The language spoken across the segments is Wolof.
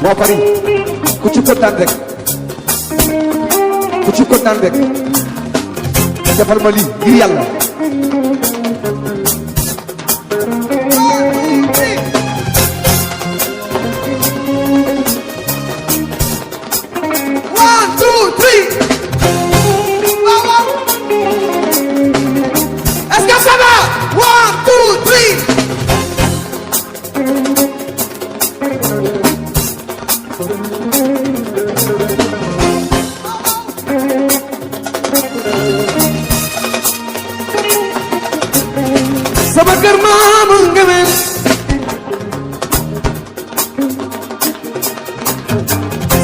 moo bari ku ci kontaan rek defal ma lii ngir yàlla. sama kër maam nga mel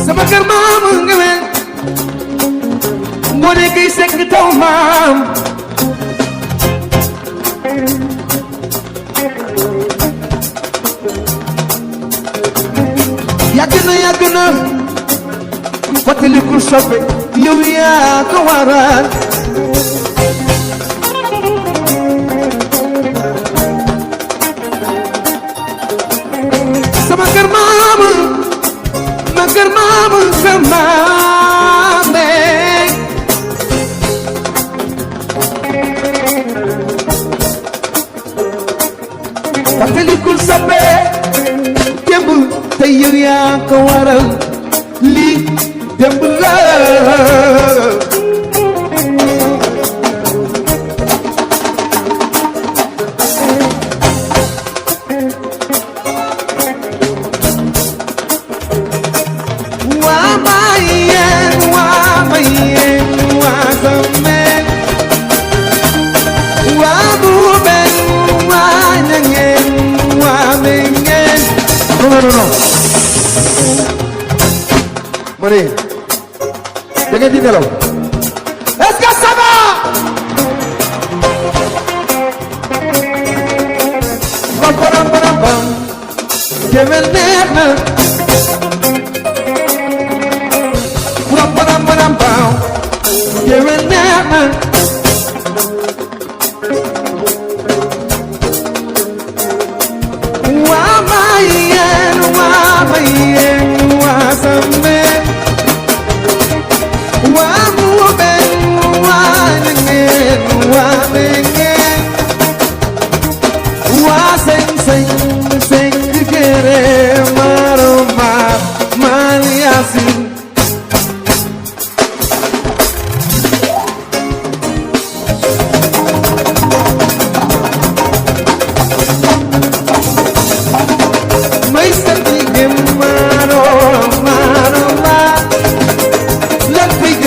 sama kër maam nga mel moo ne kay sekk taw maam yàgg na fàttaliku soppe yow yaa ko waral sama kër maama sama mbéy fàttalikul soppe démb tey yow yaa ko waral lii démb la non ma ne da ngeen di nelaw est-ce que ça va bam bam bam bam jëmel neex na bam bam bam bam jëmel neex na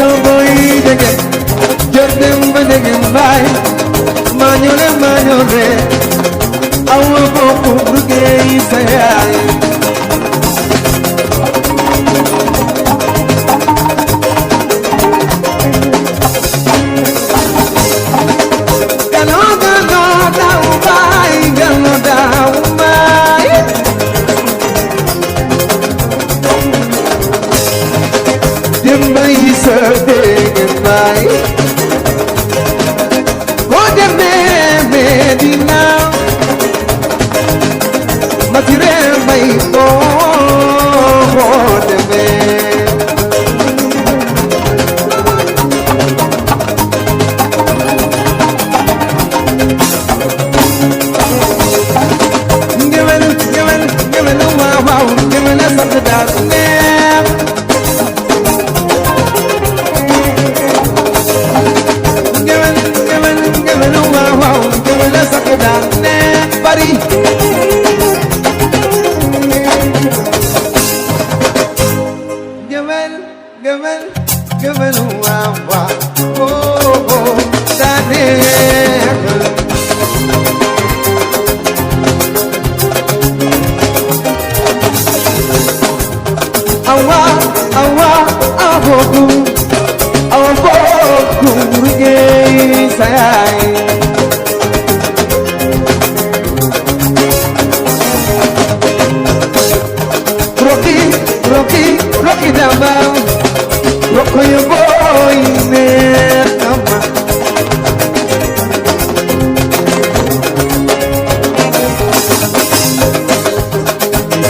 Go Medina matire bay to deme ngewel waaw ngewel sant daal neex ngewel waaw ngewel sant daal neex bari ngewel waaw oh daa neex awa aboku rige sayay roki dama roko yo boy ne ama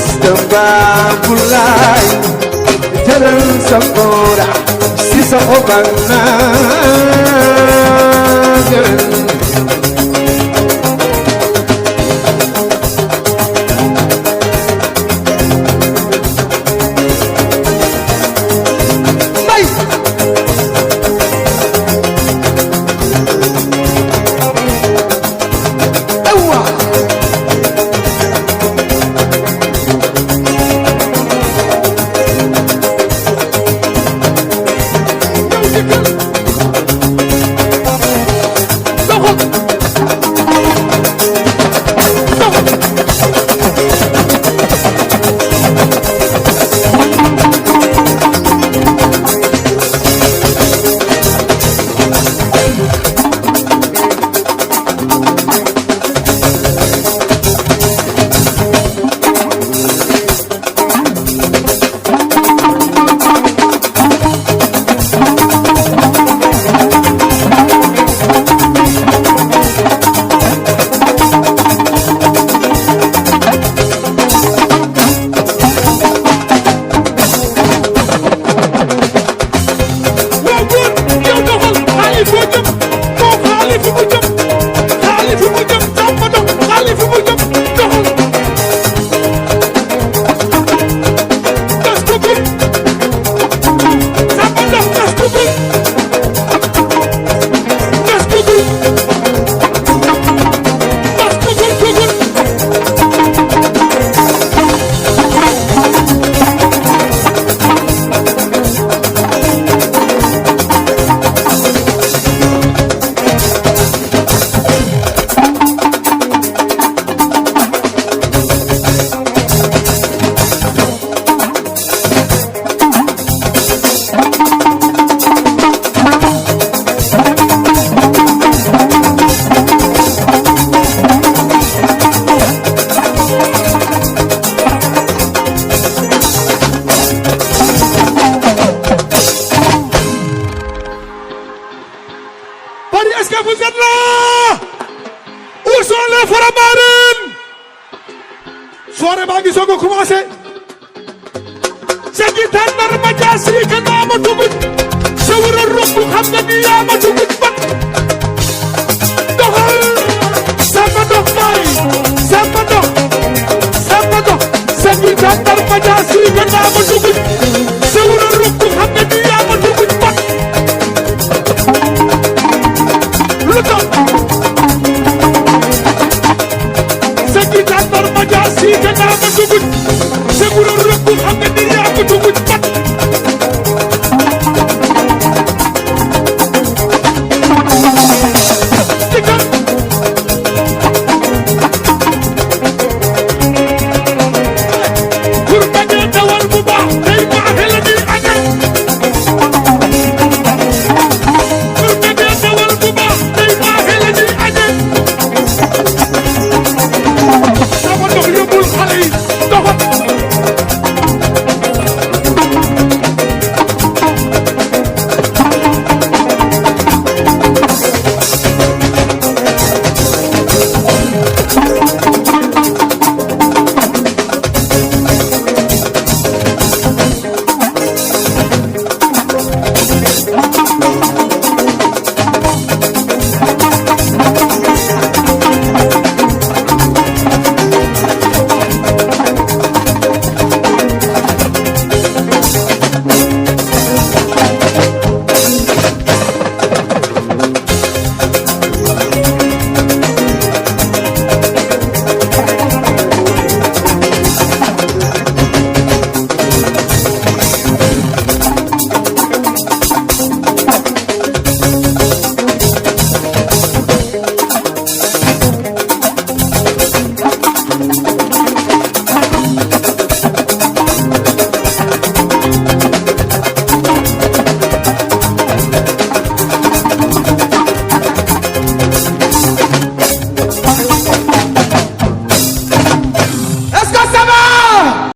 stamba bulai jalan sakura sisa obana soirée baa ngi soog a commencé segi tànnar ma jaasi ka naa ma tugut sa war a romb xam nga ni yaa ma tugut ban doxal sama dox baay sama dox segi tànnar ma jaasi